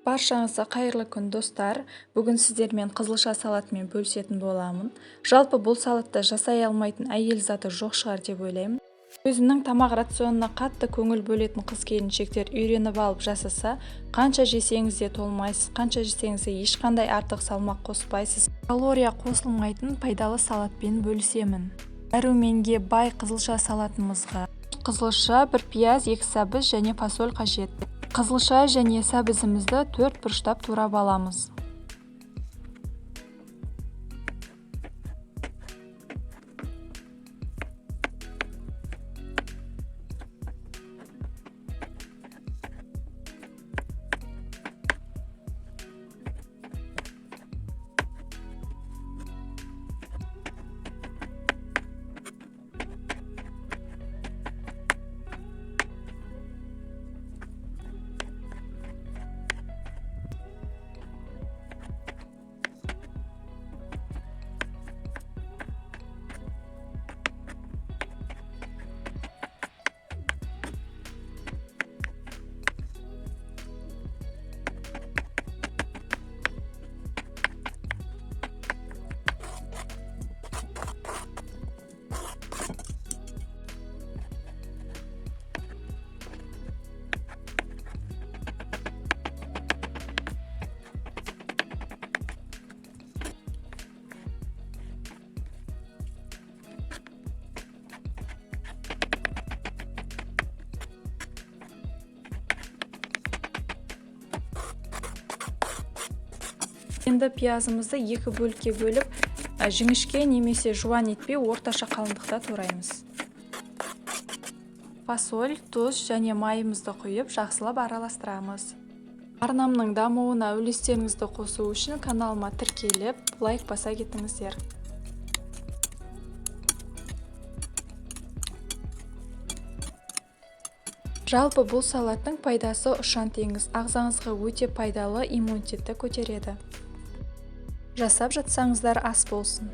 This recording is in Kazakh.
Баршаңызға қайырлы күн достар. Бүгін сіздермен қызылша салатымен бөлісетін боламын. Жалпы бұл салатты жасай алмайтын әйел заты жоқ шығар деп ойлаймын. Өзінің тамақ рационына қатты көңіл бөлетін қыз-келіншектер үйреніп алып жасаса, қанша жесеңіз де толмайсыз, қанша жесеңіз де ешқандай артық салмақ қоспайсыз. Калория қосылмайтын пайдалы салатпен бөлісемін. Дәруменге бай қызылша салатымызға қызылша, бір пияз, 2 сәбіз және фасоль қажет. Қызылша және сәбізімізді 4 бұрыштап турап аламыз. Енді пиязымызды 2 бөлікке бөліп, жіңішке немесе жуан етпей орташа қалыңдықта тураймыз. Фасоль, тұз және майымызды құйып, жақсылап араластырамыз. Арнамның дамуына үлестеріңізді қосу үшін каналыма тіркеліп, лайк баса кетіңіздер. Жалпы бұл салаттың пайдасы ұшан-теңіз, ағзаңызға өте пайдалы, иммунитетті көтереді. Жасап жатсаңыздар ас болсын.